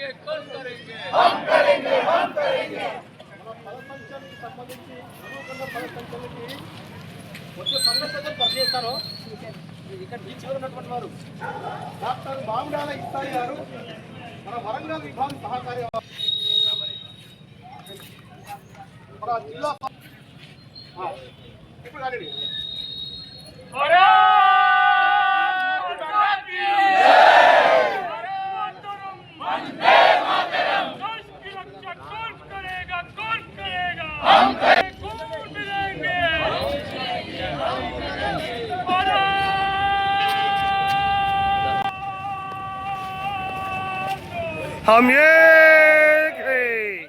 करेंगे कौन करेंगे हम करेंगे हम करेंगे పద సంఖ్యకి సంబంధించి గురువుకున్న పద సంఖ్యలకి వచ్చే సంఘటనలు పరిచయిస్తారు. ఇక్కడ ఈ చివరి ఉన్నటువంటి వారు డాక్టర్ మామిడాల ఇస్తాయి గారు, మన వరంగల్ విభాగం సహకారి మన జిల్లా ఇప్పుడు కానీ हम एक हैं।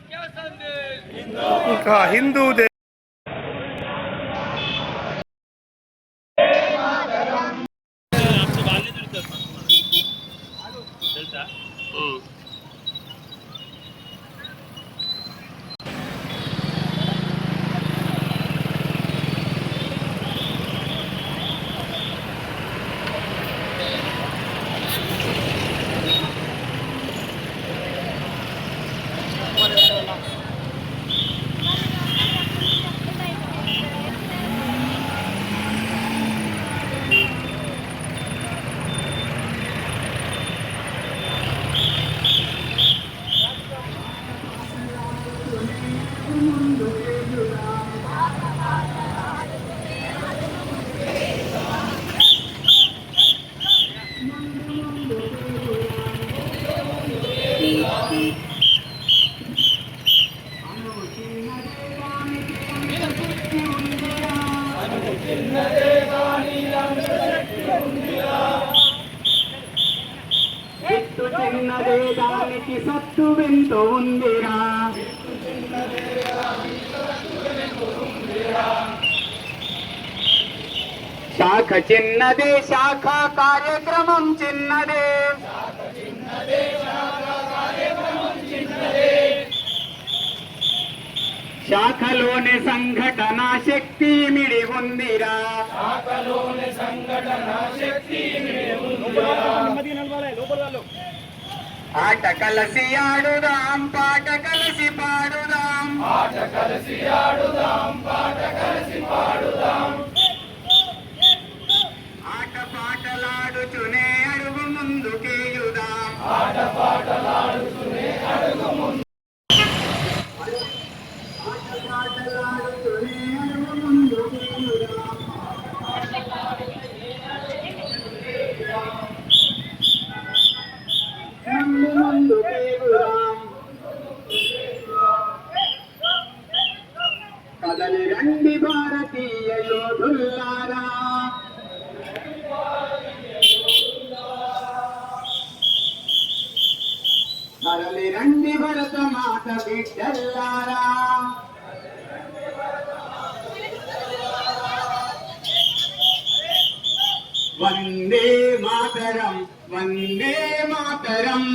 क्या संदेश उनका हिंदू देश చిన్నదే దానికి సత్తు వింటూ ఉందిరా. శాఖ చిన్నదే శాఖ కార్యక్రమం చిన్నదే. శాఖలోని సంఘటన శక్తి మిడి ఉందిరా. ఆట కలసి ఆడుదాం పాట కలిసి పాడుదాం. ఆట కలిసి ఆడుదాం పాట కలిసి పాడుదాం. ఆట పాటలాడుచునే అడుగు ముందుకేయుదాం. ఆట పాటలాడుచునే అడుగు ముందు. ఆట పాటలాడుచునే అడుగు ముందుకేయుదాం. కదలి రండి భారతీయ యోధుల్లారా. కదలి రండి భరత మాత బిడ్డల్లారా. వందే మాతరం వందే మాతరం.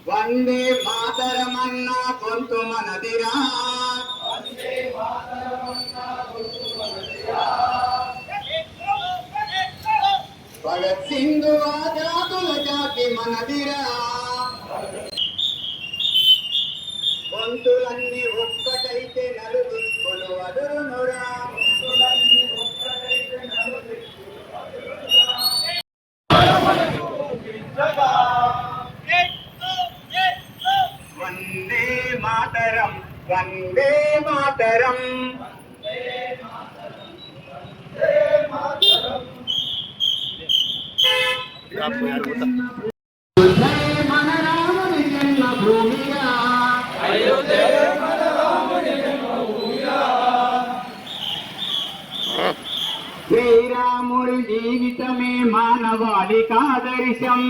వందే మాతరమన్న గొంతు మనదిరా. భగత్ సింగ్ ఆజాదుల జాతి మనదిరా. గొంతులన్నీ ఒక్కటైతే నలుదిక్కులు అదురునురా. వందే మాతరం వందే మాతరం. మన రాముని జన్మభూమిగా. శ్రీరాముడి జీవితమే మానవాళికి ఆదర్శం.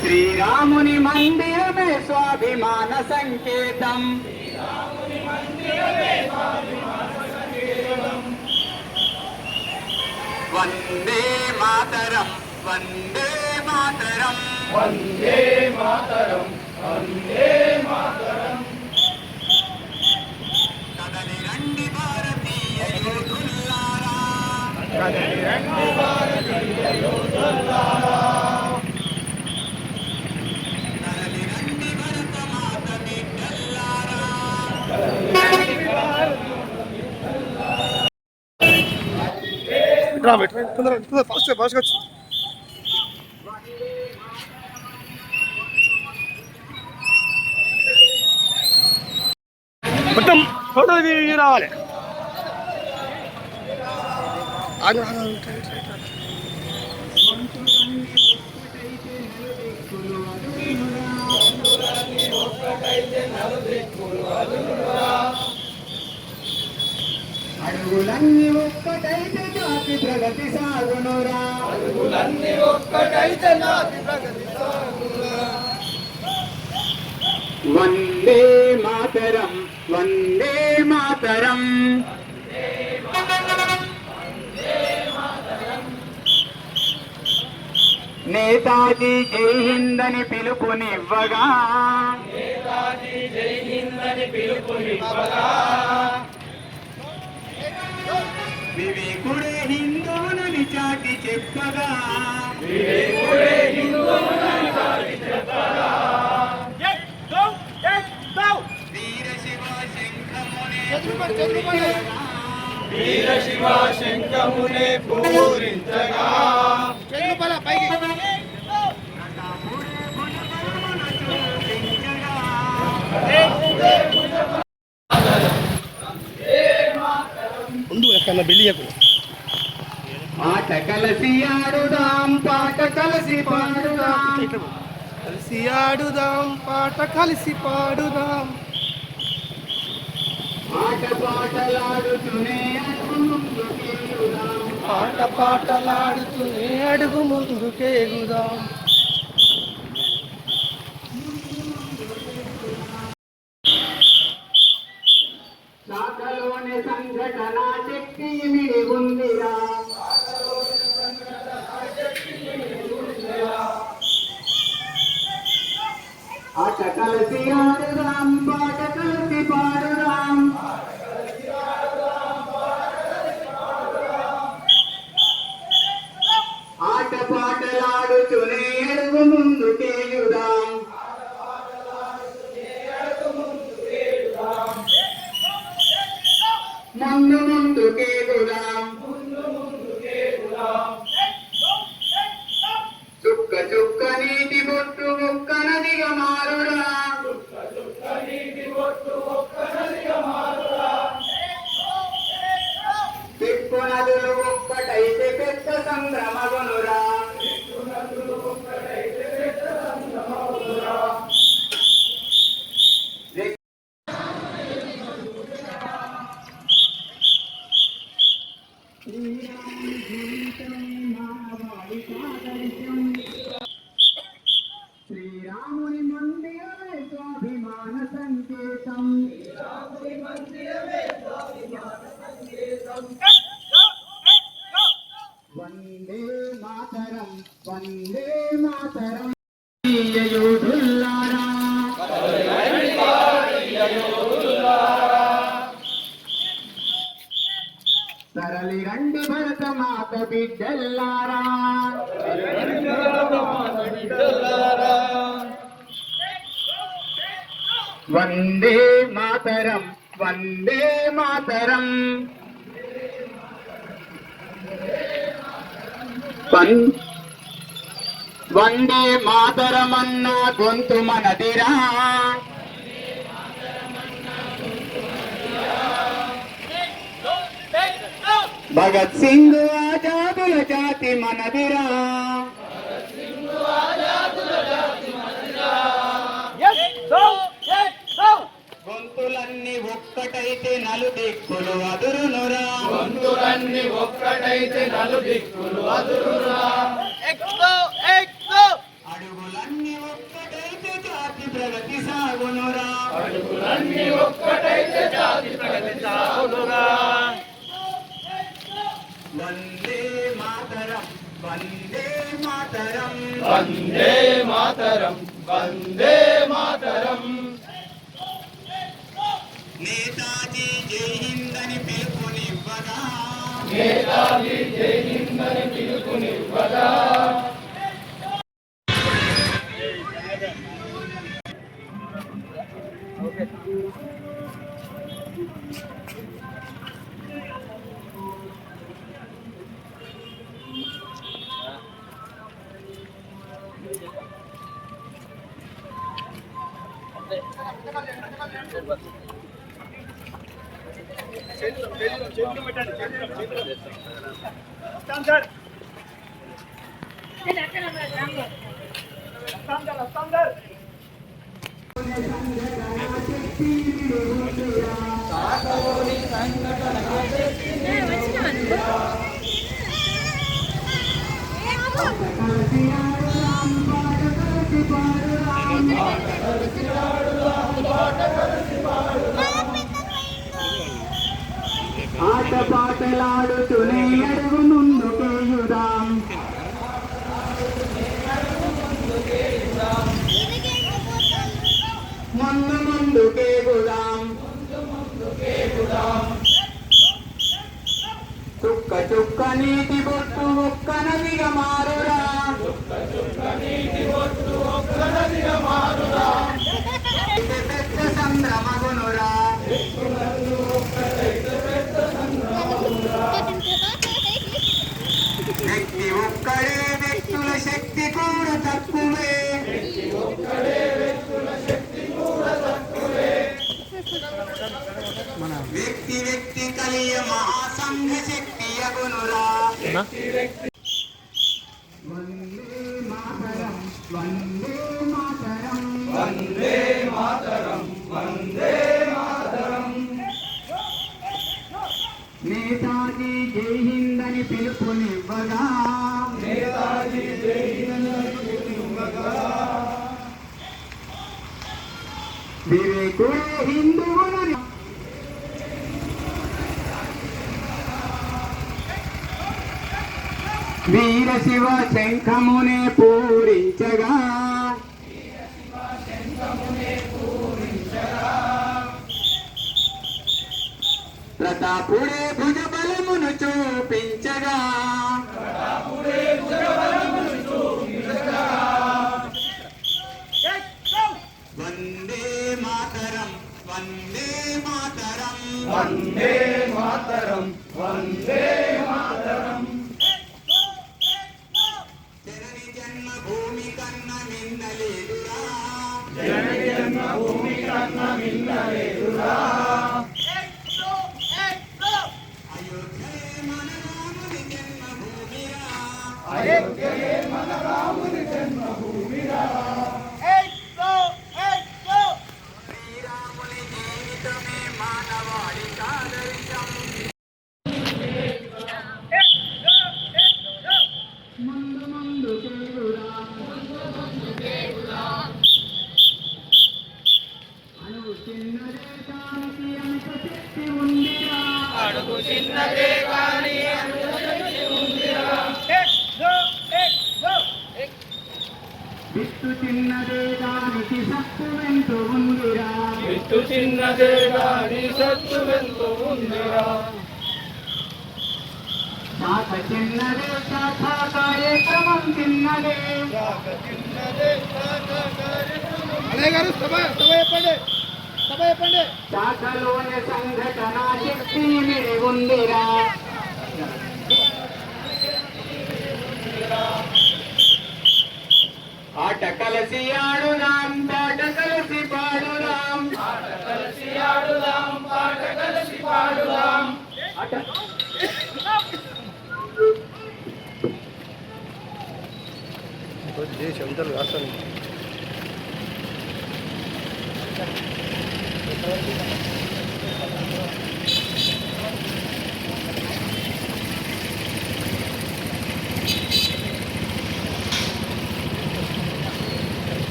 శ్రీరాముని మందిరమే స్వాభిమాన సంకేతం. వందే మాతరం వందే మాతరం వందే మాతరం వందే రా తొందర ఫాస్ట్గా వచ్చు. మొత్తం ఫోటో రావాలి. అడుగులన్నీ ఒక్కటైతే జాతి ప్రగతి సాగునురా. అడుగులన్నీ ఒక్కటైతే నాటి ప్రగతి సాగునురా. వందే మాతరం వందే మాతరం. నేతాజీ జై హింద్ అని పిలుపునివ్వగా, నేతాజీ జై హింద్ అని పిలుపునివ్వగా, వివేకుడే హిందూనని చాటి చెప్పగా, వివేకుడే హిందువులని చాటి చెప్పగా, వీర శివ శంఖమునే వీర శివ శంఖమునే పూరించగా, ముందు ఎక్కడ బిల్లియకు ఆట కలిసి ఆడుదాం పాట కలిసి పాడుదాం, కలిసి ఆడుదాం పాట కలిసి పాడుదాం, ఆట పాటలాడుతూనే అడుగు ముందుకెళ్ళుదాం, పాట పాటలాడుతూనే అడుగు ముందుకేగుదాం. శాఖలోని సంఘటన శక్తి మిడి ఉందిరా, ఆట కలిసి ఆడుదాం పాట కలిసి పాడుదాం, ఆట పాటలాడుతూనే అడుగు ముందుకేయుదాం, ముందు ముందుకేగుదాం, చుక్క చుక్క నీటి బొట్టు ఒక్క నదిగా మారురా, పెక్కు నదులు ఒక్కటైతే పెద్ద సంగ్రమగునురా, శ్రీరాముని మందిరమే స్వాభిమాన సంకేతం, వందే మాతరం వందే మాతరం. యోధుల్లారా తరలి రండి భరత మాత బిడ్డల్లారా, వందే మాతరం వందే మాతరం. వందే మాతరమన్న గొంతు మనదిరా, భగత్ సింగ్ ఆజాదుల జాతి మనదిరా, గొంతులన్నీ ఒక్కటైతే నలు దిక్కులు అదురునురా, గొంతులన్నీ ఒక్కటైతే నలు దిక్కులు అదురురా. అడుగులన్నీ ఒక్కటైతే జాతి ప్రగతి సాగునురా, అడుగులన్నీ ఒక్కటైతే జాతి ప్రగతి సాగునురా. వందే మాతరం వందే మాతరం. వందే మాతరం వందే మాతరం. నేతాజీ జై హింద్ అని పిలుపునివ్వగా, నేతాజీ జై హింద్ అని పిలుపునివ్వగా, ఆట పాటలాడుతూనే అడుగు ముందుకేయుదాం. ముందుకేగుదాం. చుక్క చుక్క నీటి బొట్టు ఒక్క నదిగా మారురా. పెద్ద సంద్రమగునురా. వ్యక్తి ఒక్కడే వ్యక్తుల శక్తి కూడా తక్కువే. వ్యక్తి వ్యక్తి కలియ మహాసంఘ శక్తి అగునురా. వందే మాతరం వందే మాతరం వందే మాతరం వందే మాతరం. నేతాజీ జై హింద్ అని పిలుపునివ్వగా. నేతాజీ జై హింద్ అని పిలుపునివ్వగా. వివేకుడే హిందువులని వీర శివ శంఖమునే పూరించగా. ప్రతాపుడే భుజ బలమును చూపించగా. వందే మాతరం వందే మాతరం వందే మాతరం వందే మాతరం. జనని జన్మభూమి కన్న మిన్నలేదురా. జనని జన్మభూమి కన్న మిన్నలేదురా. అయోధ్యే మన రాముని జన్మభూమిరా. అయోధ్యే మన రాముని జన్మభూమిరా. శ్రీరాముని జీవితమే మానవాళికి ఆదర్శం. అడుగు చిన్నదే కానీ అంత శక్తి ఉందిరా. అడుగు చిన్నదే కానీ అంత శక్తి ఉందిరా. విత్తు చిన్నదే దానికి సత్తువెంతో ఉందిరా. విత్తు చిన్నదే దాని సత్తువెంతో ఉందిరా. శాఖ చిన్నదే శాఖ కార్యక్రమం చిన్నదే. శాఖ చిన్నదే శాఖ కార్యక్రమం. అదే గారు సభ చెప్పండి. శాఖలోని సంఘటన శక్తి మిడి ఉందిరా. ఆట కలిసి ఆడుదాం పాట కలిసి పాడుదాం. ఆట కలిసి ఆడుదాం పాట కలిసి పాడుదాం. శబ్దాలు రాస్తాను.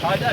తర్వాత